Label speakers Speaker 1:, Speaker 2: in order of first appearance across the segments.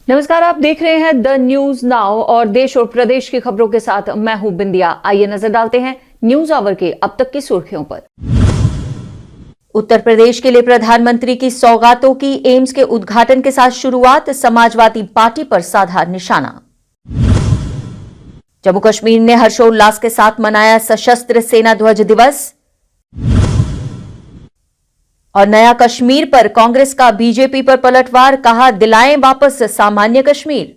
Speaker 1: नमस्कार, आप देख रहे हैं द न्यूज नाउ और देश और प्रदेश की खबरों के साथ मैं हूं बिंदिया। आइए नजर डालते हैं न्यूज आवर के अब तक की सुर्खियों पर। उत्तर प्रदेश के लिए प्रधानमंत्री की सौगातों की एम्स के उद्घाटन के साथ शुरुआत, समाजवादी पार्टी पर साधा निशाना। जम्मू कश्मीर ने हर्षोल्लास के साथ मनाया सशस्त्र सेना ध्वज दिवस। और नया कश्मीर पर कांग्रेस का बीजेपी पर पलटवार, कहा दिलाएं वापस सामान्य कश्मीर।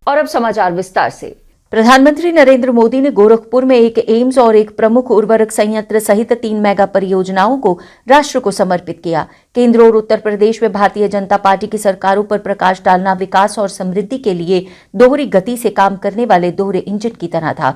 Speaker 1: और अब समाचार विस्तार से। प्रधानमंत्री नरेंद्र मोदी ने गोरखपुर में एक एम्स और एक प्रमुख उर्वरक संयंत्र सहित 3 मेगा परियोजनाओं को राष्ट्र को समर्पित किया। केंद्र और उत्तर प्रदेश में भारतीय जनता पार्टी की सरकारों पर प्रकाश डालना विकास और समृद्धि के लिए दोहरी गति से काम करने वाले दोहरे इंजन की तरह था।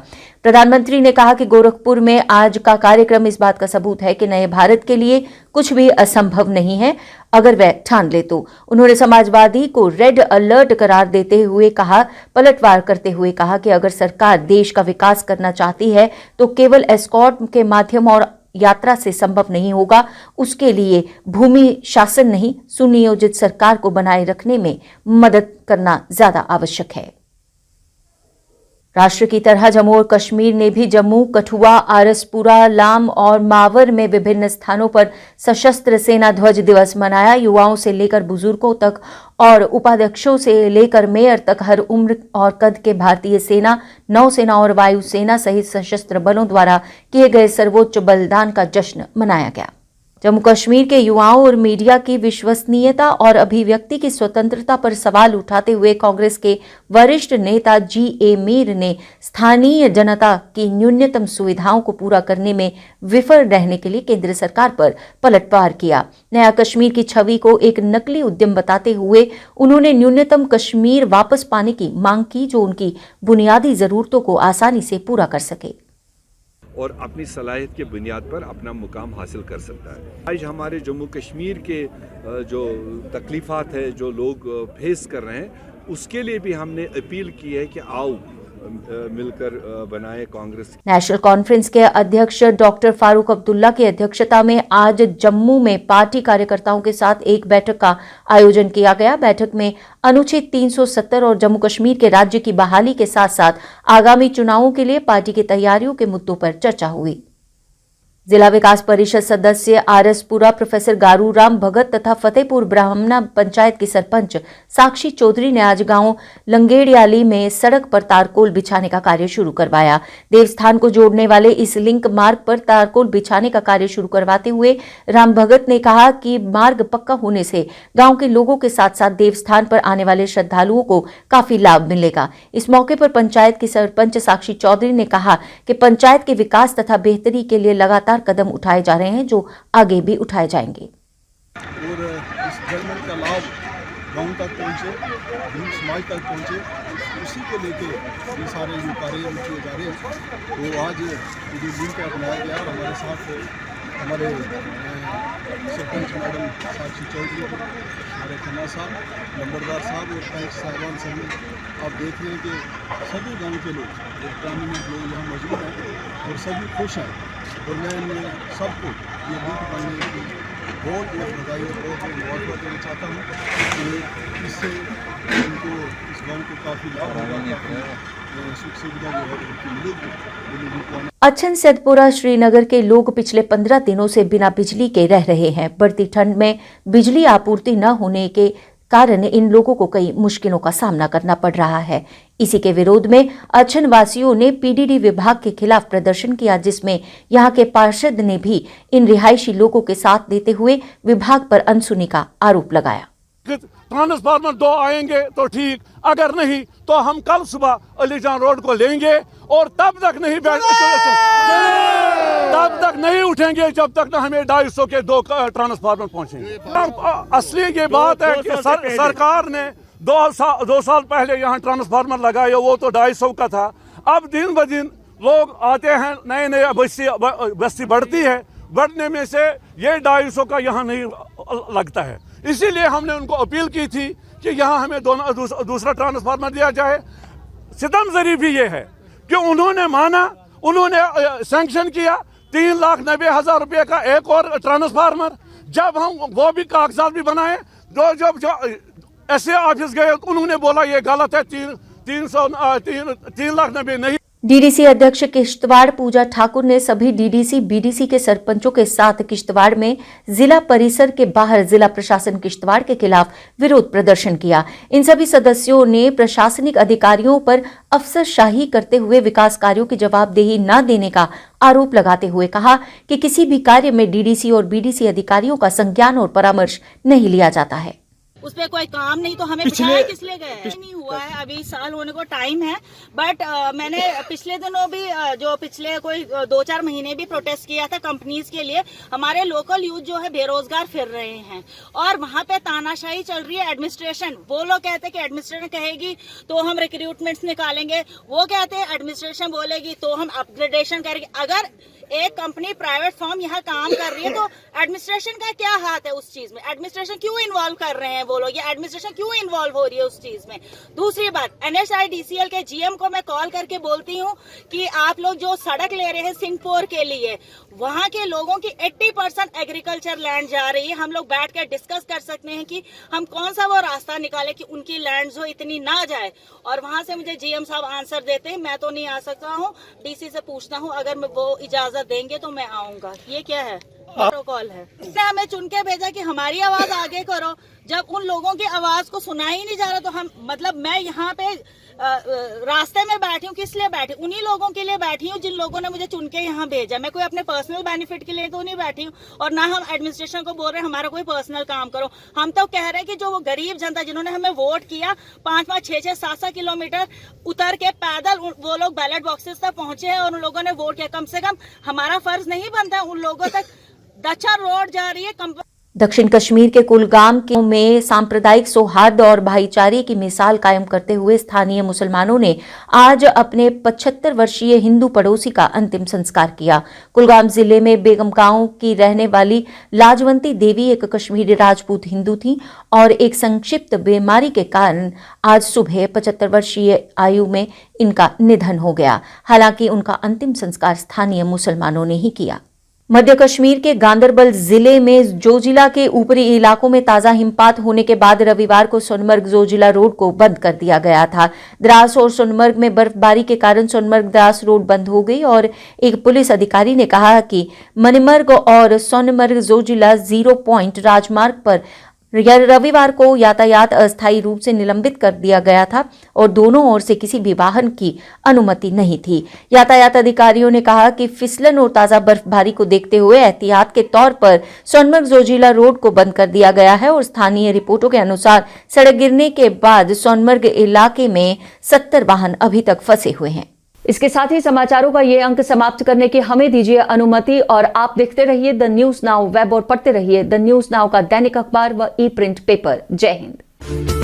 Speaker 1: प्रधानमंत्री ने कहा कि गोरखपुर में आज का कार्यक्रम इस बात का सबूत है कि नए भारत के लिए कुछ भी असंभव नहीं है अगर वह ठान ले तो। उन्होंने समाजवादी को रेड अलर्ट करार देते हुए कहा, पलटवार करते हुए कहा कि अगर सरकार देश का विकास करना चाहती है तो केवल एस्कॉर्ट के माध्यम और यात्रा से संभव नहीं होगा। उसके लिए भूमि शासन नहीं, सुनियोजित सरकार को बनाए रखने में मदद करना ज्यादा आवश्यक है। राष्ट्र की तरह जम्मू और कश्मीर ने भी जम्मू, कठुआ, आरसपुरा, लाम और मावर में विभिन्न स्थानों पर सशस्त्र सेना ध्वज दिवस मनाया। युवाओं से लेकर बुजुर्गों तक और उपाध्यक्षों से लेकर मेयर तक हर उम्र और कद के भारतीय सेना, नौसेना और वायुसेना सहित सशस्त्र बलों द्वारा किए गए सर्वोच्च बलिदान का जश्न मनाया गया। जम्मू कश्मीर के युवाओं और मीडिया की विश्वसनीयता और अभिव्यक्ति की स्वतंत्रता पर सवाल उठाते हुए कांग्रेस के वरिष्ठ नेता जी.ए. मीर ने स्थानीय जनता की न्यूनतम सुविधाओं को पूरा करने में विफल रहने के लिए केंद्र सरकार पर पलटवार किया। नया कश्मीर की छवि को एक नकली उद्यम बताते हुए उन्होंने न्यूनतम कश्मीर वापस पाने की मांग की, जो उनकी बुनियादी जरूरतों को आसानी से पूरा कर सके
Speaker 2: और अपनी सलाहियत के बुनियाद पर अपना मुकाम हासिल कर सकता है। आज हमारे जम्मू कश्मीर के जो तकलीफ़ात है, जो लोग फेस कर रहे हैं, उसके लिए भी हमने अपील की है कि आओ मिलकर बनाए कांग्रेस।
Speaker 1: नेशनल कॉन्फ्रेंस के अध्यक्ष डॉक्टर फारूक अब्दुल्ला की अध्यक्षता में आज जम्मू में पार्टी कार्यकर्ताओं के साथ एक बैठक का आयोजन किया गया। बैठक में अनुच्छेद 370 और जम्मू कश्मीर के राज्य की बहाली के साथ साथ आगामी चुनावों के लिए पार्टी की तैयारियों के मुद्दों पर चर्चा हुई। जिला विकास परिषद सदस्य आरसपुरा प्रोफेसर गारू राम भगत तथा फतेहपुर ब्राह्मणा पंचायत की सरपंच साक्षी चौधरी ने आज गांव लंगेड़ियाली में सड़क पर तारकोल बिछाने का कार्य शुरू करवाया। देवस्थान को जोड़ने वाले इस लिंक मार्ग पर तारकोल बिछाने का कार्य शुरू करवाते हुए राम भगत ने कहा कि मार्ग पक्का होने से गांव के लोगों के साथ साथ देवस्थान पर आने वाले श्रद्धालुओं को काफी लाभ मिलेगा। इस मौके पर पंचायत की सरपंच साक्षी चौधरी ने कहा कि पंचायत के विकास तथा बेहतरी के लिए लगातार कदम उठाए जा रहे हैं, जो आगे भी उठाए जाएंगे।
Speaker 3: और इस जलमल का लाभ गांव तक पहुंचे, हिंदू समाज तक पहुंचे, उसी को लेके ये सारे जो कार्य किए जा रहे हैं। तो आज जो लिंक अपनाया गया, हमारे साथ हमारे सरपंच मैडम साक्षी चौधरी, हमारे खन्ना साहब, नंबरदार साहब और पंच साहिबान सभी, आप देख रहे हैं कि सभी गाँव के लोग, ग्रामीण लोग यहाँ मौजूद हैं और सभी खुश हैं। और मैं इन सबको ये लिंक बनने की बहुत बधाई और बहुत मुबारक देना चाहता हूँ कि इससे उनको, इस गाँव को काफ़ी लाभ होगा, सुख सुविधा जो है उनकी मिलेगी।
Speaker 1: अच्छन सैदपुरा श्रीनगर के लोग पिछले 15 दिनों से बिना बिजली के रह रहे हैं। बढ़ती ठंड में बिजली आपूर्ति न होने के कारण इन लोगों को कई मुश्किलों का सामना करना पड़ रहा है। इसी के विरोध में अच्छन वासियों ने पीडीडी विभाग के खिलाफ प्रदर्शन किया, जिसमें यहां के पार्षद ने भी इन रिहायशी लोगों के साथ देते हुए विभाग पर अनसुनी का आरोप लगाया।
Speaker 4: ट्रांसफार्मर 2 आएंगे तो ठीक, अगर नहीं तो हम कल सुबह अलीजान रोड को लेंगे और तब तक नहीं उठेंगे जब तक न हमें 250 के 2 ट्रांसफार्मर पहुंचेंगे। असली ये बात है कि सरकार ने 2 साल पहले यहाँ ट्रांसफार्मर लगाया, वो तो 250 का था। अब दिन ब दिन लोग आते हैं, नए नए बस्ती बढ़ती है, बढ़ने में से ये 250 का यहाँ नहीं लगता है। इसीलिए हमने उनको अपील की थी कि यहाँ हमें दूसरा ट्रांसफार्मर दिया जाए। सितम ज़रीफ भी ये है कि उन्होंने माना, उन्होंने सैंक्शन किया 3,90,000 रुपये का एक और ट्रांसफार्मर। जब हम वो भी कागजात भी बनाए, जो ऐसे ऑफिस गए, उन्होंने बोला ये गलत है, 3,90,000 नहीं।
Speaker 1: डीडीसी अध्यक्ष किश्तवाड़ पूजा ठाकुर ने सभी डीडीसी बीडीसी के सरपंचों के साथ किश्तवाड़ में जिला परिसर के बाहर जिला प्रशासन किश्तवाड़ के खिलाफ विरोध प्रदर्शन किया। इन सभी सदस्यों ने प्रशासनिक अधिकारियों पर अफसरशाही करते हुए विकास कार्यों की जवाबदेही न देने का आरोप लगाते हुए कहा कि किसी भी कार्य में डीडीसी और बीडीसी अधिकारियों का संज्ञान और परामर्श नहीं लिया जाता है।
Speaker 5: उस पर कोई काम नहीं तो हमें बिठाया किस लिए गए? नहीं हुआ है, अभी साल होने को टाइम है। बट मैंने पिछले दिनों भी जो पिछले कोई 2-4 महीने भी प्रोटेस्ट किया था कंपनीज के लिए। हमारे लोकल यूथ जो है बेरोजगार फिर रहे हैं और वहाँ पे तानाशाही चल रही है। एडमिनिस्ट्रेशन, वो लोग कहते हैं कि एडमिनिस्ट्रेशन कहेगी तो हम रिक्रूटमेंट्स निकालेंगे, वो कहते हैं एडमिनिस्ट्रेशन बोलेगी तो हम अपग्रेडेशन करेंगे। अगर एक कंपनी प्राइवेट फर्म यहाँ काम कर रही है तो एडमिनिस्ट्रेशन का क्या हाथ है उस चीज में? एडमिनिस्ट्रेशन क्यों इन्वॉल्व कर रहे हैं वो लोग, या एडमिनिस्ट्रेशन क्यों इन्वॉल्व हो रही है उस चीज में? दूसरी बात, NHIDCL के GM को मैं कॉल करके बोलती हूँ कि आप लोग जो सड़क ले रहे हैं सिंहपुर के लिए, वहाँ के लोगों की 80% एग्रीकल्चर लैंड जा रही है। हम लोग बैठ कर डिस्कस कर सकते हैं कि हम कौन सा वो रास्ता निकाले कि उनकी लैंड जो इतनी ना जाए। और वहाँ से मुझे GM साहब आंसर देते हैं, मैं तो नहीं आ सकता हूँ, DC से पूछता हूँ, अगर वो इजाजत देंगे तो मैं आऊंगा। ये क्या है? प्रोटोकॉल है। इसने हमें चुन के भेजा कि हमारी आवाज आगे करो, जब उन लोगों की आवाज को सुना ही नहीं जा रहा तो हम, मतलब मैं यहाँ पे रास्ते में बैठी हूँ, किस लिए बैठी? उन्हीं लोगों के लिए बैठी हूँ जिन लोगों ने मुझे चुन के यहाँ भेजा। मैं कोई अपने पर्सनल बेनिफिट के लिए तो नहीं बैठी हूँ, और ना हम एडमिनिस्ट्रेशन को बोल रहे हैं हमारा कोई पर्सनल काम करो। हम तो कह रहे हैं कि जो वो गरीब जनता जिन्होंने हमें वोट किया, 5-5, 6-6, 7-7 किलोमीटर उतर के पैदल वो लोग बैलेट बॉक्सेस तक पहुंचे हैं और उन लोगों ने वोट किया। कम से कम हमारा फर्ज नहीं बनता उन लोगों तक? दच्छा रोड जा रही है।
Speaker 1: दक्षिण कश्मीर के कुलगाम में सांप्रदायिक सौहार्द और भाईचारे की मिसाल कायम करते हुए स्थानीय मुसलमानों ने आज अपने 75 वर्षीय हिंदू पड़ोसी का अंतिम संस्कार किया। कुलगाम जिले में बेगम गांव की रहने वाली लाजवंती देवी एक कश्मीरी राजपूत हिंदू थी और एक संक्षिप्त बीमारी के कारण आज सुबह 75 वर्षीय आयु में इनका निधन हो गया। हालांकि उनका अंतिम संस्कार स्थानीय मुसलमानों ने ही किया। मध्य कश्मीर के गांदरबल जिले में जोजिला के ऊपरी इलाकों में ताजा हिमपात होने के बाद रविवार को सोनमर्ग जोजिला रोड को बंद कर दिया गया था। द्रास और सोनमर्ग में बर्फबारी के कारण सोनमर्ग द्रास रोड बंद हो गई और एक पुलिस अधिकारी ने कहा कि मणिमर्ग और सोनमर्ग जोजिला 0 पॉइंट राजमार्ग पर रविवार को यातायात अस्थायी रूप से निलंबित कर दिया गया था और दोनों ओर से किसी भी वाहन की अनुमति नहीं थी। यातायात अधिकारियों ने कहा कि फिसलन और ताजा बर्फबारी को देखते हुए एहतियात के तौर पर सोनमर्ग जोजिला रोड को बंद कर दिया गया है और स्थानीय रिपोर्टों के अनुसार सड़क गिरने के बाद सोनमर्ग इलाके में 70 वाहन अभी तक फंसे हुए हैं। इसके साथ ही समाचारों का ये अंक समाप्त करने की हमें दीजिए अनुमति और आप देखते रहिए द न्यूज नाउ वेब और पढ़ते रहिए द न्यूज नाउ का दैनिक अखबार व ई प्रिंट पेपर। जय हिंद।